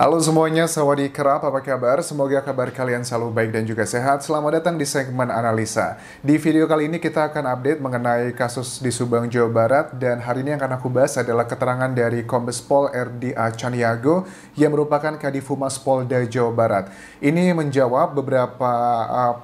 Halo semuanya, sawadee krap, apa kabar? Semoga kabar kalian selalu baik dan juga sehat. Selamat datang di segmen analisa. Di video kali ini kita akan update mengenai kasus di Subang, Jawa Barat. Dan hari ini yang akan aku bahas adalah keterangan dari Kombes Pol RDA Caniago yang merupakan Kadif Humas Polda Jawa Barat. Ini menjawab beberapa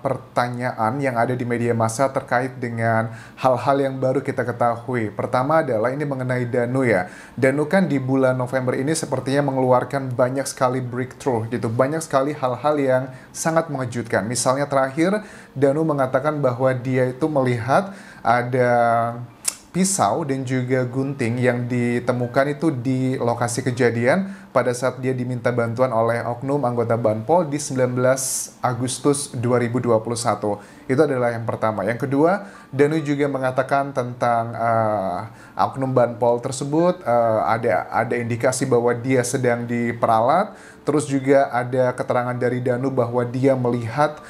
pertanyaan yang ada di media massa terkait dengan hal-hal yang baru kita ketahui. Pertama adalah ini mengenai Danu ya. Danu kan di bulan November ini sepertinya mengeluarkan banyak sekali breakthrough gitu, banyak sekali hal-hal yang sangat mengejutkan. Misalnya terakhir, Danu mengatakan bahwa dia itu melihat ada pisau dan juga gunting yang ditemukan itu di lokasi kejadian pada saat dia diminta bantuan oleh oknum anggota Banpol di 19 Agustus 2021. Itu adalah yang pertama. Yang kedua, Danu juga mengatakan tentang oknum Banpol tersebut ada indikasi bahwa dia sedang diperalat. Terus juga ada keterangan dari Danu bahwa dia melihat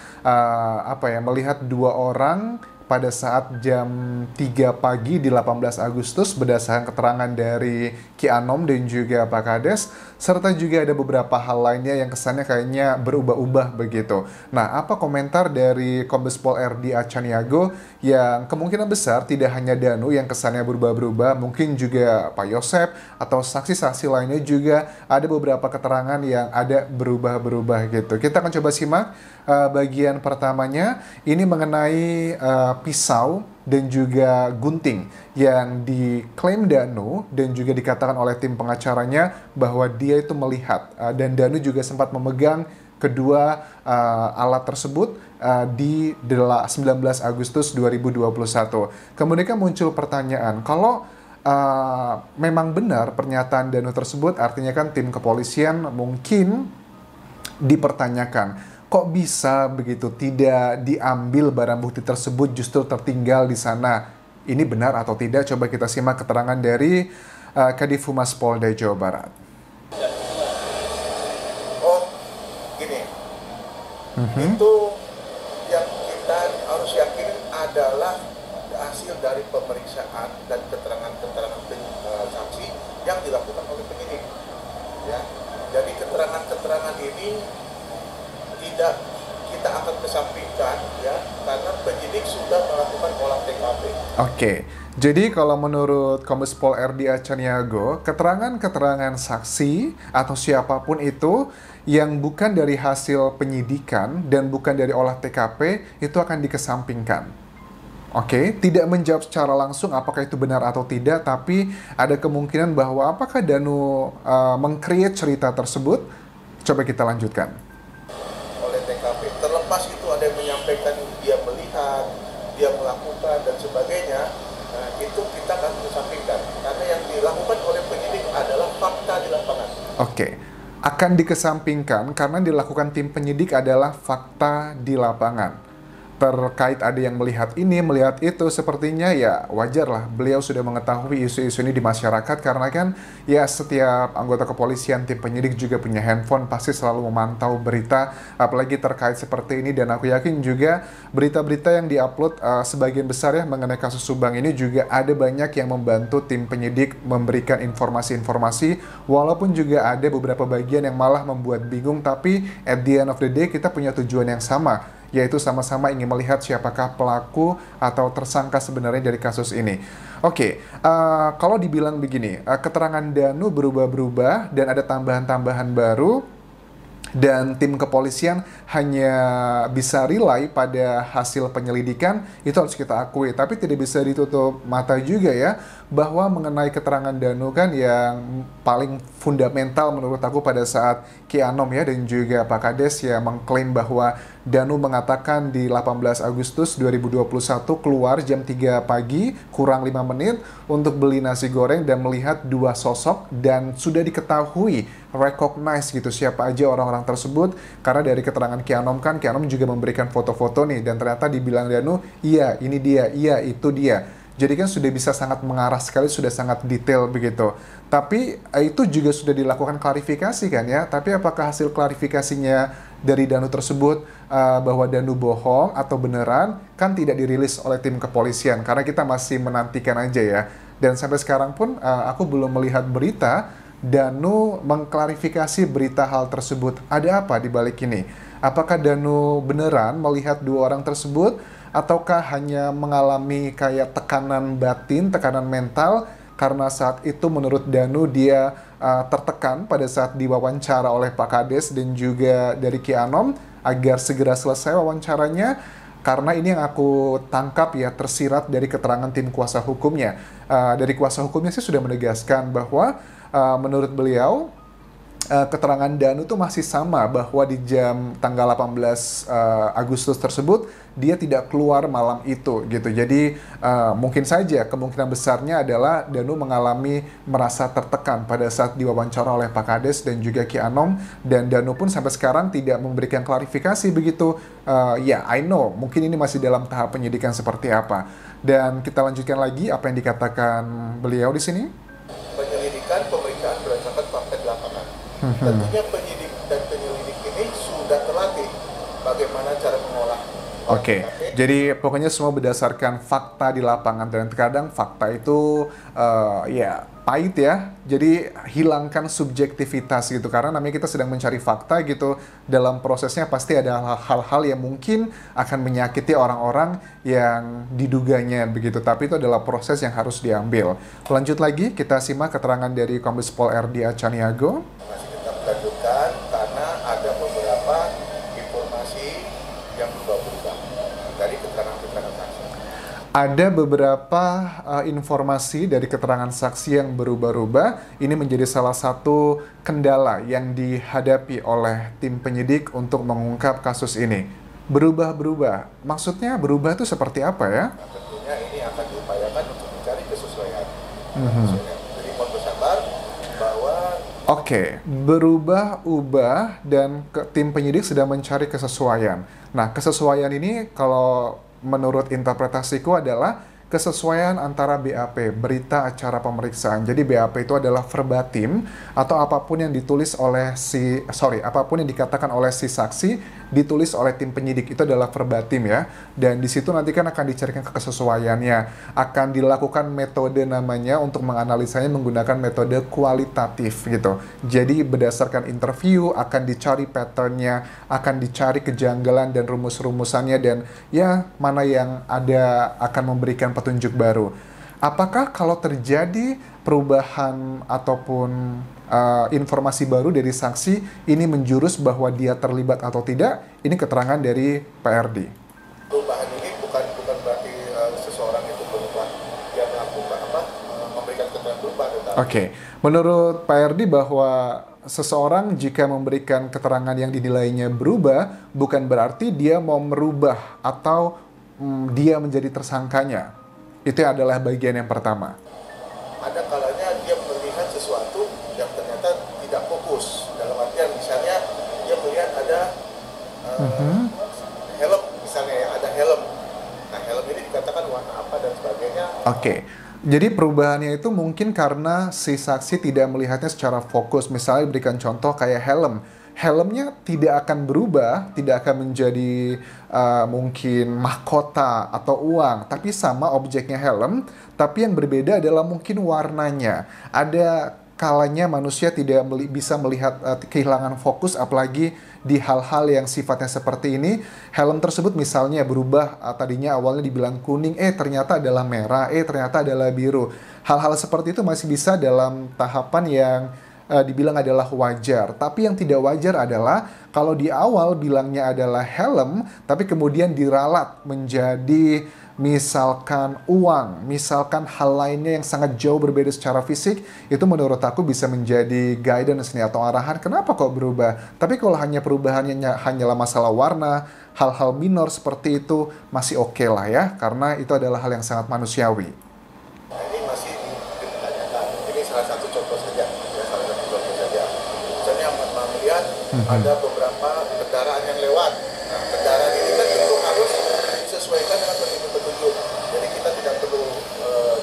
melihat dua orang pada saat jam 3 pagi di 18 Agustus berdasarkan keterangan dari Ki Anom dan juga Pak Kades, serta juga ada beberapa hal lainnya yang kesannya kayaknya berubah-ubah begitu. Nah, apa komentar dari Kombes Pol RDA Caniago yang kemungkinan besar tidak hanya Danu yang kesannya berubah-berubah, mungkin juga Pak Yosep atau saksi-saksi lainnya juga ada beberapa keterangan yang ada berubah-berubah gitu. Kita akan coba simak bagian pertamanya, ini mengenai pisau dan juga gunting yang diklaim Danu dan juga dikatakan oleh tim pengacaranya bahwa dia itu melihat dan Danu juga sempat memegang kedua alat tersebut di 19 Agustus 2021. Kemudian muncul pertanyaan, kalau memang benar pernyataan Danu tersebut, artinya kan tim kepolisian mungkin dipertanyakan, kok bisa begitu tidak diambil barang bukti tersebut, justru tertinggal di sana? Ini benar atau tidak? Coba kita simak keterangan dari Kadif Humas Polda Jawa Barat. Oh, gini. Itu yang kita harus yakin adalah hasil dari pemeriksaan dan keterangan-keterangan saksi yang dilakukan oleh penyidik. Ya. Jadi keterangan-keterangan ini tidak kita akan kesampingkan ya, karena penyidik sudah melakukan olah TKP. Oke, jadi kalau menurut Kombes Pol RDA Caniago, keterangan-keterangan saksi atau siapapun itu yang bukan dari hasil penyidikan dan bukan dari olah TKP itu akan dikesampingkan. Oke, tidak menjawab secara langsung apakah itu benar atau tidak, tapi ada kemungkinan bahwa apakah Danu meng-create cerita tersebut. Coba kita lanjutkan. Oleh TKP, terlepas itu ada yang menyampaikan dia melihat, dia melakukan dan sebagainya, nah itu kita akan kesampingkan karena yang dilakukan oleh penyidik adalah fakta di lapangan. Oke, akan dikesampingkan karena dilakukan tim penyidik adalah fakta di lapangan. Terkait ada yang melihat ini, melihat itu, sepertinya ya wajar lah beliau sudah mengetahui isu-isu ini di masyarakat, karena kan ya setiap anggota kepolisian, tim penyidik juga punya handphone, pasti selalu memantau berita, apalagi terkait seperti ini. Dan aku yakin juga berita-berita yang diupload sebagian besar ya mengenai kasus Subang ini juga ada banyak yang membantu tim penyidik memberikan informasi-informasi, walaupun juga ada beberapa bagian yang malah membuat bingung, tapi at the end of the day kita punya tujuan yang sama, yaitu sama-sama ingin melihat siapakah pelaku atau tersangka sebenarnya dari kasus ini. Oke, kalau dibilang begini, keterangan Danu berubah-berubah dan ada tambahan-tambahan baru, dan tim kepolisian hanya bisa rely pada hasil penyelidikan, itu harus kita akui. Tapi tidak bisa ditutup mata juga ya, bahwa mengenai keterangan Danu kan yang paling fundamental menurut aku pada saat Ki Anom ya dan juga Pak Kades ya mengklaim bahwa Danu mengatakan di 18 Agustus 2021 keluar jam 3 pagi kurang 5 menit untuk beli nasi goreng dan melihat dua sosok, dan sudah diketahui, recognize gitu siapa aja orang-orang tersebut, karena dari keterangan Ki Anom kan, Ki Anom juga memberikan foto-foto nih, dan ternyata dibilang Danu, iya ini dia, iya itu dia. Jadi kan sudah bisa sangat mengarah sekali, sudah sangat detail begitu. Tapi itu juga sudah dilakukan klarifikasi kan ya. Tapi apakah hasil klarifikasinya dari Danu tersebut bahwa Danu bohong atau beneran, kan tidak dirilis oleh tim kepolisian. Karena kita masih menantikan aja ya. Dan sampai sekarang pun aku belum melihat berita Danu mengklarifikasi berita hal tersebut. Ada apa di balik ini? Apakah Danu beneran melihat dua orang tersebut, ataukah hanya mengalami kayak tekanan batin, tekanan mental, karena saat itu menurut Danu dia tertekan pada saat diwawancara oleh Pak Kades dan juga dari Ki Anom agar segera selesai wawancaranya. Karena ini yang aku tangkap ya, tersirat dari keterangan tim kuasa hukumnya. Dari kuasa hukumnya sih sudah menegaskan bahwa menurut beliau keterangan Danu tuh masih sama, bahwa di jam tanggal 18 Agustus tersebut dia tidak keluar malam itu gitu. Jadi mungkin saja kemungkinan besarnya adalah Danu mengalami merasa tertekan pada saat diwawancara oleh Pak Kades dan juga Ki Anom, dan Danu pun sampai sekarang tidak memberikan klarifikasi begitu. Ya, I know mungkin ini masih dalam tahap penyidikan seperti apa. Dan kita lanjutkan lagi apa yang dikatakan beliau di sini. Penyelidikan pemeriksaan berdasarkan fakta di lapangan. Tentunya penyidik dan penyelidik ini sudah terlatih bagaimana cara mengolah. Oke, jadi pokoknya semua berdasarkan fakta di lapangan, dan terkadang fakta itu ya pahit ya. Jadi hilangkan subjektivitas gitu, karena namanya kita sedang mencari fakta gitu. Dalam prosesnya pasti ada hal-hal yang mungkin akan menyakiti orang-orang yang diduganya begitu. Tapi itu adalah proses yang harus diambil. Lanjut lagi, kita simak keterangan dari Kombes Pol R.D. Acaniago. Masih kita lanjutkan karena ada beberapa informasi yang berubah-ubah dari keterangan-keterangan saksi. Ada beberapa informasi dari keterangan saksi yang berubah-ubah. Ini menjadi salah satu kendala yang dihadapi oleh tim penyidik untuk mengungkap kasus ini. Berubah-berubah, maksudnya berubah itu seperti apa ya? Nah, tentunya ini akan diupayakan untuk mencari kesesuaian. Jadi mohon bersabar bahwa Oke, berubah-ubah dan tim penyidik sedang mencari kesesuaian. Nah, kesesuaian ini kalau menurut interpretasiku adalah kesesuaian antara BAP, berita acara pemeriksaan. Jadi BAP itu adalah verbatim, atau apapun yang ditulis oleh apapun yang dikatakan oleh si saksi ditulis oleh tim penyidik, itu adalah verbatim ya. Dan di situ nanti kan akan dicarikan kesesuaiannya. Akan dilakukan metode namanya untuk menganalisanya menggunakan metode kualitatif gitu. Jadi berdasarkan interview akan dicari patternnya, akan dicari kejanggalan dan rumus-rumusannya, dan ya mana yang ada akan memberikan petunjuk baru. Apakah kalau terjadi perubahan ataupun informasi baru dari saksi ini menjurus bahwa dia terlibat atau tidak? Ini keterangan dari PRD. perubahan ini bukan berarti seseorang itu berubah, dia melakukan memberikan keterangan berubah. Oke, menurut PRD bahwa seseorang jika memberikan keterangan yang dinilainya berubah, bukan berarti dia mau merubah atau dia menjadi tersangkanya. Itu adalah bagian yang pertama. Ada kalanya dia melihat sesuatu yang ternyata tidak fokus. Dalam artian misalnya dia melihat ada helm, misalnya ya, ada helm. Nah, helm ini dikatakan warna apa dan sebagainya. Oke. Jadi perubahannya itu mungkin karena si saksi tidak melihatnya secara fokus. Misalnya berikan contoh kayak helm. Helmnya tidak akan berubah, tidak akan menjadi mungkin mahkota atau uang, tapi sama objeknya helm, tapi yang berbeda adalah mungkin warnanya. Ada kalanya manusia tidak bisa melihat, kehilangan fokus, apalagi di hal-hal yang sifatnya seperti ini. Helm tersebut misalnya berubah, tadinya awalnya dibilang kuning, ternyata adalah merah, ternyata adalah biru. Hal-hal seperti itu masih bisa dalam tahapan yang dibilang adalah wajar. Tapi yang tidak wajar adalah kalau di awal bilangnya adalah helm, tapi kemudian diralat menjadi misalkan uang, misalkan hal lainnya yang sangat jauh berbeda secara fisik, itu menurut aku bisa menjadi guidance nih atau arahan kenapa kok berubah. Tapi kalau hanya perubahannya hanyalah masalah warna, hal-hal minor seperti itu masih oke lah ya, karena itu adalah hal yang sangat manusiawi. Nah, ini masih ditanyakan. Ini salah satu contoh saja. Misalnya melihat ada beberapa kendaraan yang lewat. Nah, kendaraan ini kan tentu harus disesuaikan dengan petunjuk-petunjuk. Jadi kita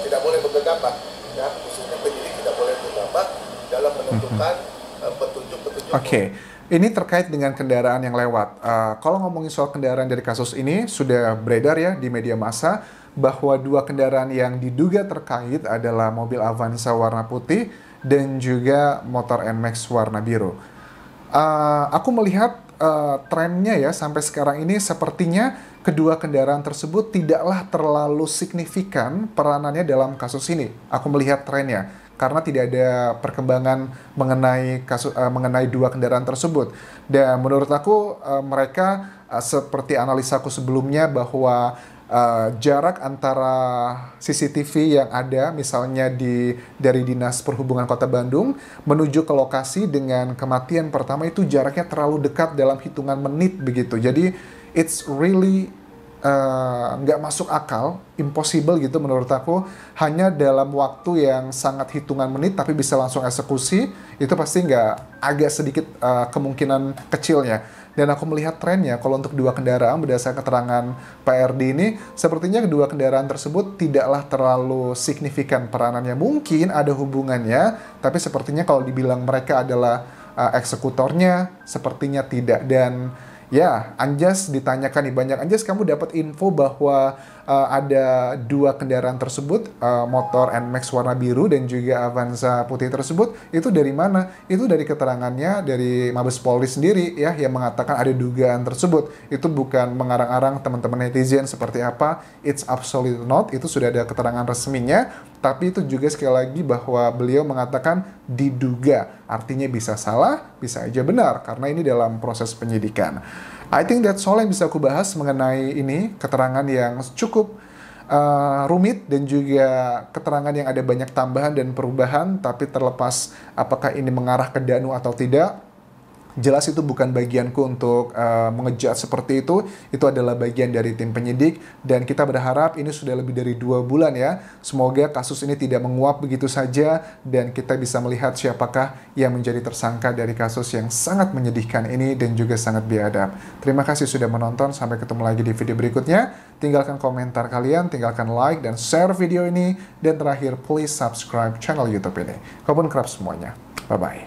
tidak boleh bergegabah. Ya, khususnya penyidik tidak boleh bergegabah dalam menentukan petunjuk-petunjuk. Oke. Ini terkait dengan kendaraan yang lewat. Kalau ngomongin soal kendaraan dari kasus ini, sudah beredar ya di media massa bahwa dua kendaraan yang diduga terkait adalah mobil Avanza warna putih dan juga motor NMAX warna biru. Aku melihat trennya ya sampai sekarang ini sepertinya kedua kendaraan tersebut tidaklah terlalu signifikan peranannya dalam kasus ini. Aku melihat trennya karena tidak ada perkembangan mengenai dua kendaraan tersebut. Dan menurut aku mereka seperti analisaku sebelumnya bahwa jarak antara CCTV yang ada misalnya dari Dinas Perhubungan Kota Bandung menuju ke lokasi dengan kematian pertama itu jaraknya terlalu dekat dalam hitungan menit begitu. Jadi it's really nggak masuk akal, impossible gitu menurut aku. Hanya dalam waktu yang sangat hitungan menit tapi bisa langsung eksekusi, itu pasti agak sedikit kemungkinan kecilnya. Dan aku melihat trennya kalau untuk dua kendaraan berdasarkan keterangan PRD ini, sepertinya kedua kendaraan tersebut tidaklah terlalu signifikan peranannya. Mungkin ada hubungannya, tapi sepertinya kalau dibilang mereka adalah eksekutornya, sepertinya tidak. Dan ya, Anjas ditanyakan nih banyak, Anjas kamu dapat info bahwa ada dua kendaraan tersebut, motor NMAX warna biru dan juga Avanza putih tersebut, itu dari mana? Itu dari keterangannya dari Mabes Polri sendiri ya, yang mengatakan ada dugaan tersebut. Itu bukan mengarang-arang teman-teman netizen seperti apa, it's absolutely not, itu sudah ada keterangan resminya, tapi itu juga sekali lagi bahwa beliau mengatakan diduga, artinya bisa salah, bisa aja benar, karena ini dalam proses penyidikan. I think that's all yang bisa aku bahas mengenai ini, keterangan yang cukup rumit dan juga keterangan yang ada banyak tambahan dan perubahan, tapi terlepas apakah ini mengarah ke Danu atau tidak, jelas itu bukan bagianku untuk mengejat seperti itu adalah bagian dari tim penyidik, dan kita berharap ini sudah lebih dari 2 bulan ya, semoga kasus ini tidak menguap begitu saja, dan kita bisa melihat siapakah yang menjadi tersangka dari kasus yang sangat menyedihkan ini dan juga sangat biadab. Terima kasih sudah menonton, sampai ketemu lagi di video berikutnya, tinggalkan komentar kalian, tinggalkan like dan share video ini, dan terakhir please subscribe channel YouTube ini. Kobun kerap semuanya, bye-bye.